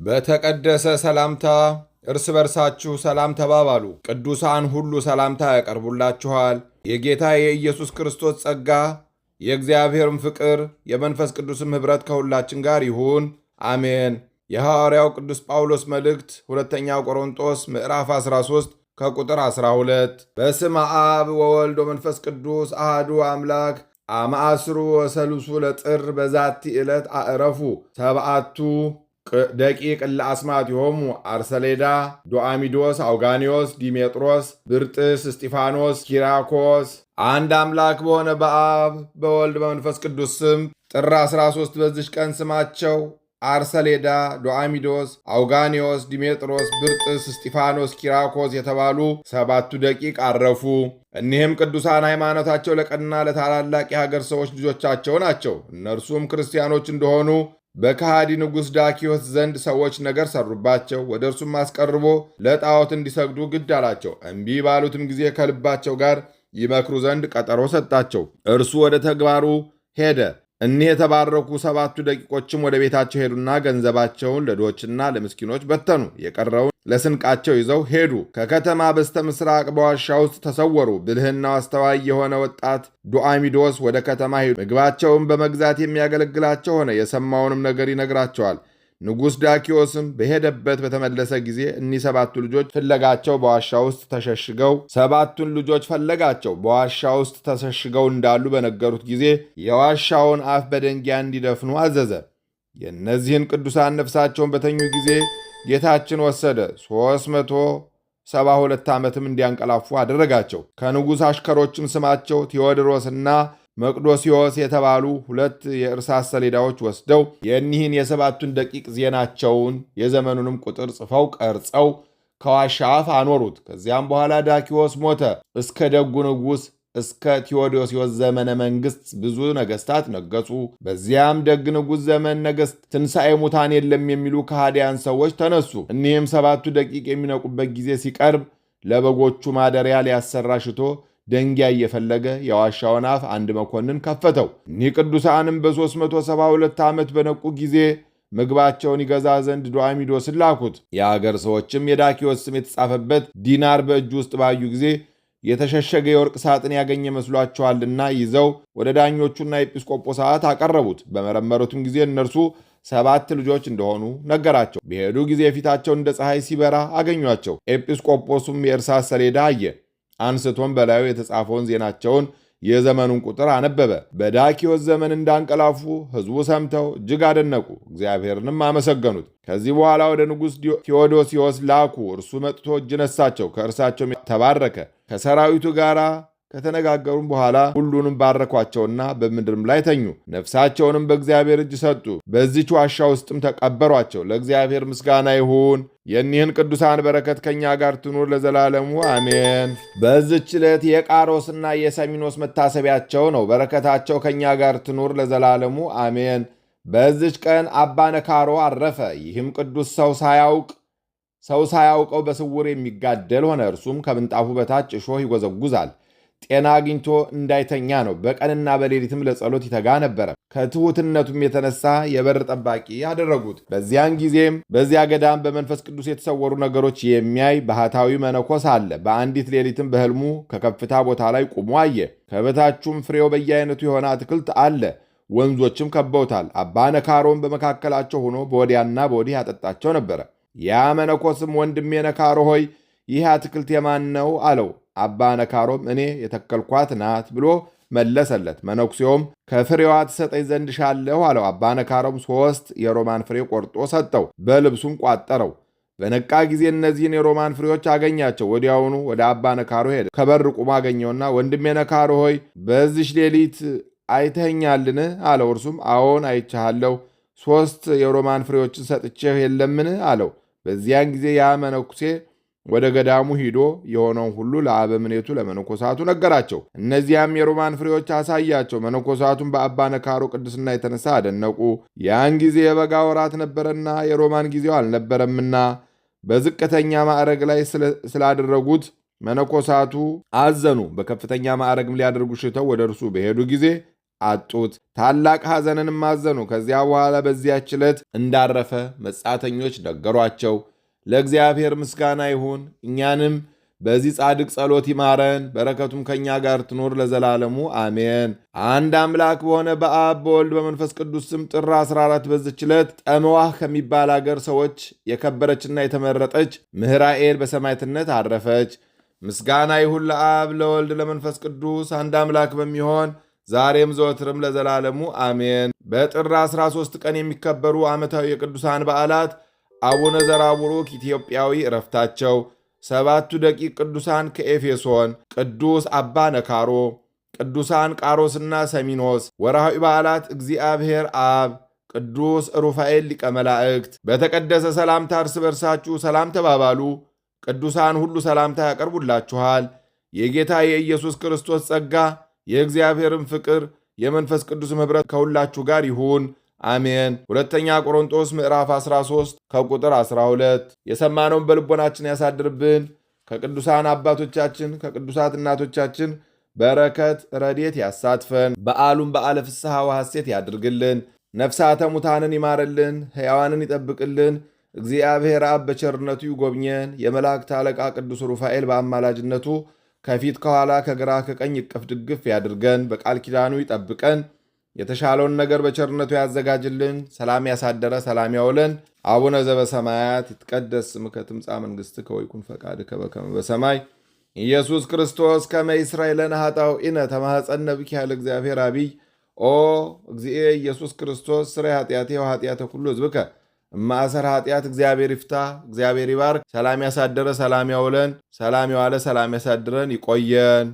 በተቀደሰ ሰላምታ እርስ በርሳችሁ ሰላም ተባባሉ። ቅዱሳን ሁሉ ሰላምታ ያቀርቡላችኋል። የጌታ የኢየሱስ ክርስቶስ ጸጋ፣ የእግዚአብሔርም ፍቅር፣ የመንፈስ ቅዱስም ኅብረት ከሁላችን ጋር ይሁን፣ አሜን። የሐዋርያው ቅዱስ ጳውሎስ መልእክት ሁለተኛው ቆሮንጦስ ምዕራፍ 13 ከቁጥር 12። በስመ አብ ወወልድ ወመንፈስ ቅዱስ አሃዱ አምላክ አማአስሩ ወሰሉሱ ለጥር በዛቲ ዕለት አዕረፉ ሰብአቱ ደቂቅ ለአስማት ይሆሙ አርሰሌዳ፣ ዶአሚዶስ፣ አውጋኒዮስ፣ ዲሜጥሮስ፣ ብርጥስ፣ እስጢፋኖስ፣ ኪራኮስ። አንድ አምላክ በሆነ በአብ በወልድ በመንፈስ ቅዱስ ስም ጥር 13 በዚች ቀን ስማቸው አርሰሌዳ፣ ዶአሚዶስ፣ አውጋኒዮስ፣ ዲሜጥሮስ፣ ብርጥስ፣ እስጢፋኖስ፣ ኪራኮስ የተባሉ ሰባቱ ደቂቅ አረፉ። እኒህም ቅዱሳን ሃይማኖታቸው ለቀና ለታላላቅ የሀገር ሰዎች ልጆቻቸው ናቸው። እነርሱም ክርስቲያኖች እንደሆኑ በከሃዲ ንጉሥ ዳኪዎስ ዘንድ ሰዎች ነገር ሰሩባቸው። ወደ እርሱም አስቀርቦ ለጣዖት እንዲሰግዱ ግድ አላቸው። እምቢ ባሉትም ጊዜ ከልባቸው ጋር ይመክሩ ዘንድ ቀጠሮ ሰጣቸው። እርሱ ወደ ተግባሩ ሄደ። እኒህ የተባረኩ ሰባቱ ደቂቆችም ወደ ቤታቸው ሄዱና ገንዘባቸውን ለድሆችና ለምስኪኖች በተኑ። የቀረውን ለስንቃቸው ይዘው ሄዱ። ከከተማ በስተ ምስራቅ በዋሻ ውስጥ ተሰወሩ። ብልህና አስተዋይ የሆነ ወጣት ዶአሚዶስ ወደ ከተማ ሄዱ። ምግባቸውን በመግዛት የሚያገለግላቸው ሆነ። የሰማውንም ነገር ይነግራቸዋል። ንጉሥ ዳኪዎስም በሄደበት በተመለሰ ጊዜ እኒህ ሰባቱ ልጆች ፍለጋቸው በዋሻ ውስጥ ተሸሽገው ሰባቱን ልጆች ፈለጋቸው። በዋሻ ውስጥ ተሸሽገው እንዳሉ በነገሩት ጊዜ የዋሻውን አፍ በደንጊያ እንዲደፍኑ አዘዘ። የእነዚህን ቅዱሳን ነፍሳቸውን በተኙ ጊዜ ጌታችን ወሰደ። 372 ዓመትም እንዲያንቀላፉ አደረጋቸው። ከንጉሥ አሽከሮችም ስማቸው ቴዎድሮስና መቅዶስዮስ የተባሉ 2 የእርሳስ ሰሌዳዎች ወስደው የእኒህን የሰባቱን ደቂቅ ዜናቸውን የዘመኑንም ቁጥር ጽፈው ቀርጸው ከዋሻ አፍ አኖሩት። ከዚያም በኋላ ዳኪዎስ ሞተ። እስከ ደጉ ንጉሥ እስከ ቴዎዶስዮስ ዘመነ መንግሥት ብዙ ነገሥታት ነገጹ። በዚያም ደግ ንጉሥ ዘመን ነገሥት ትንሣኤ ሙታን የለም የሚሉ ከሃዲያን ሰዎች ተነሱ። እኒህም ሰባቱ ደቂቅ የሚነቁበት ጊዜ ሲቀርብ ለበጎቹ ማደሪያ ሊያሰራ ሽቶ ደንጊያ እየፈለገ የዋሻውን አፍ አንድ መኮንን ከፈተው። እኒህ ቅዱሳንም በ372 ዓመት በነቁ ጊዜ ምግባቸውን ይገዛ ዘንድ ዶአሚዶስን ላኩት። የአገር ሰዎችም የዳኪዎስ ስም የተጻፈበት ዲናር በእጁ ውስጥ ባዩ ጊዜ የተሸሸገ የወርቅ ሳጥን ያገኘ መስሏቸዋልና ይዘው ወደ ዳኞቹና ኤጲስቆጶሳት አቀረቡት። በመረመሩትም ጊዜ እነርሱ 7 ልጆች እንደሆኑ ነገራቸው። በሄዱ ጊዜ ፊታቸው እንደ ፀሐይ ሲበራ አገኟቸው። ኤጲስቆጶሱም የእርሳስ ሰሌዳ አየ። አንስቶም በላዩ የተጻፈውን ዜናቸውን የዘመኑን ቁጥር አነበበ። በዳኪዎስ ዘመን እንዳንቀላፉ ሕዝቡ ሰምተው እጅግ አደነቁ፣ እግዚአብሔርንም አመሰገኑት። ከዚህ በኋላ ወደ ንጉሥ ቴዎዶስዮስ ላኩ። እርሱ መጥቶ እጅ ነሳቸው፣ ከእርሳቸው ተባረከ። ከሰራዊቱ ጋር ከተነጋገሩም በኋላ ሁሉንም ባረኳቸውና በምድርም ላይ ተኙ። ነፍሳቸውንም በእግዚአብሔር እጅ ሰጡ። በዚች ዋሻ ውስጥም ተቀበሯቸው። ለእግዚአብሔር ምስጋና ይሁን። የኒህን ቅዱሳን በረከት ከእኛ ጋር ትኑር ለዘላለሙ አሜን። በዚች ዕለት የቃሮስና የሰሚኖስ መታሰቢያቸው ነው። በረከታቸው ከእኛ ጋር ትኑር ለዘላለሙ አሜን። በዚች ቀን አባ ነካሮ አረፈ። ይህም ቅዱስ ሰው ሳያውቀው በስውር የሚጋደል ሆነ። እርሱም ከምንጣፉ በታች እሾህ ይጎዘጉዛል። ጤና አግኝቶ እንዳይተኛ ነው። በቀንና በሌሊትም ለጸሎት ይተጋ ነበረ። ከትሑትነቱም የተነሳ የበር ጠባቂ ያደረጉት። በዚያን ጊዜም በዚያ ገዳም በመንፈስ ቅዱስ የተሰወሩ ነገሮች የሚያይ ባህታዊ መነኮስ አለ። በአንዲት ሌሊትም በሕልሙ ከከፍታ ቦታ ላይ ቁሞ አየ። ከበታቹም ፍሬው በየአይነቱ የሆነ አትክልት አለ። ወንዞችም ከበውታል። አባ ነካሮም በመካከላቸው ሆኖ በወዲያና በወዲህ ያጠጣቸው ነበረ። ያ መነኮስም ወንድሜ ነካሮ ሆይ ይህ አትክልት የማን ነው አለው። አባ ነካሮም እኔ የተከልኳት ናት ብሎ መለሰለት። መነኩሴውም ከፍሬዋ ትሰጠኝ ዘንድ ሻለሁ አለው። አባ ነካሮም 3 የሮማን ፍሬ ቆርጦ ሰጠው፣ በልብሱም ቋጠረው። በነቃ ጊዜ እነዚህን የሮማን ፍሬዎች አገኛቸው። ወዲያውኑ ወደ አባ ነካሮ ሄደ። ከበር ቁሞ አገኘውና ወንድሜ ነካሮ ሆይ በዚች ሌሊት አይተኸኛልን አለው። እርሱም አዎን አይቼሃለሁ፣ 3 የሮማን ፍሬዎችን ሰጥቼህ የለምን አለው። በዚያን ጊዜ ያ መነኩሴ ወደ ገዳሙ ሂዶ የሆነውን ሁሉ ለአበምኔቱ ለመነኮሳቱ ነገራቸው። እነዚያም የሮማን ፍሬዎች አሳያቸው። መነኮሳቱም በአባ ነካሮ ቅድስና የተነሳ አደነቁ። ያን ጊዜ የበጋ ወራት ነበረና የሮማን ጊዜው አልነበረምና በዝቅተኛ ማዕረግ ላይ ስላደረጉት መነኮሳቱ አዘኑ። በከፍተኛ ማዕረግም ሊያደርጉ ሽተው ወደ እርሱ በሄዱ ጊዜ አጡት። ታላቅ ሐዘንንም አዘኑ። ከዚያ በኋላ በዚያች ዕለት እንዳረፈ መጻተኞች ነገሯቸው። ለእግዚአብሔር ምስጋና ይሁን፣ እኛንም በዚህ ጻድቅ ጸሎት ይማረን፣ በረከቱም ከእኛ ጋር ትኖር ለዘላለሙ አሜን። አንድ አምላክ በሆነ በአብ በወልድ በመንፈስ ቅዱስ ስም ጥር 14 በዚች ዕለት ጠመዋህ ከሚባል አገር ሰዎች የከበረችና የተመረጠች ምህራኤል በሰማዕትነት አረፈች። ምስጋና ይሁን ለአብ ለወልድ ለመንፈስ ቅዱስ አንድ አምላክ በሚሆን ዛሬም ዘወትርም ለዘላለሙ አሜን። በጥር 13 ቀን የሚከበሩ ዓመታዊ የቅዱሳን በዓላት አቡነ ዘራቡሩክ ኢትዮጵያዊ ዕረፍታቸው፣ ሰባቱ ደቂቅ ቅዱሳን ከኤፌሶን፣ ቅዱስ አባ ነካሮ፣ ቅዱሳን ቃሮስና ሰሚኖስ። ወርሃዊ በዓላት እግዚአብሔር አብ፣ ቅዱስ ሩፋኤል ሊቀ መላእክት። በተቀደሰ ሰላምታ እርስ በርሳችሁ ሰላም ተባባሉ። ቅዱሳን ሁሉ ሰላምታ ያቀርቡላችኋል። የጌታ የኢየሱስ ክርስቶስ ጸጋ የእግዚአብሔርን ፍቅር የመንፈስ ቅዱስም ኅብረት ከሁላችሁ ጋር ይሁን አሜን። ሁለተኛ ቆሮንጦስ ምዕራፍ 13 ከቁጥር 12። የሰማነውን በልቦናችን ያሳድርብን። ከቅዱሳን አባቶቻችን ከቅዱሳት እናቶቻችን በረከት ረድኤት ያሳትፈን። በዓሉም በዓለ ፍስሐ ወሐሴት ያድርግልን። ነፍሳተ ሙታንን ይማርልን፣ ሕያዋንን ይጠብቅልን። እግዚአብሔር አብ በቸርነቱ ይጎብኘን። የመላእክት አለቃ ቅዱስ ሩፋኤል በአማላጅነቱ ከፊት ከኋላ ከግራ ከቀኝ እቅፍ ድግፍ ያድርገን። በቃል ኪዳኑ ይጠብቀን። የተሻለውን ነገር በቸርነቱ ያዘጋጅልን። ሰላም ያሳደረ ሰላም ያውለን። አቡነ ዘበሰማያት ይትቀደስ ስምከ ትምጻእ መንግሥትከ ወይኩን ፈቃድከ በከመ በሰማይ ኢየሱስ ክርስቶስ ከመ ይስረይ ለነ ኃጣውኢነ ተማኅፀነ ብከ ኃይለ እግዚአብሔር አብይ ኦ እግዚእ ኢየሱስ ክርስቶስ ስረይ ኃጢአቴ ወኃጢአተ ኩሉ ሕዝብከ እማእሰር ኃጢአት እግዚአብሔር ይፍታ። እግዚአብሔር ይባርክ። ሰላም ያሳደረ ሰላም ያውለን። ሰላም የዋለ ሰላም ያሳድረን። ይቆየን።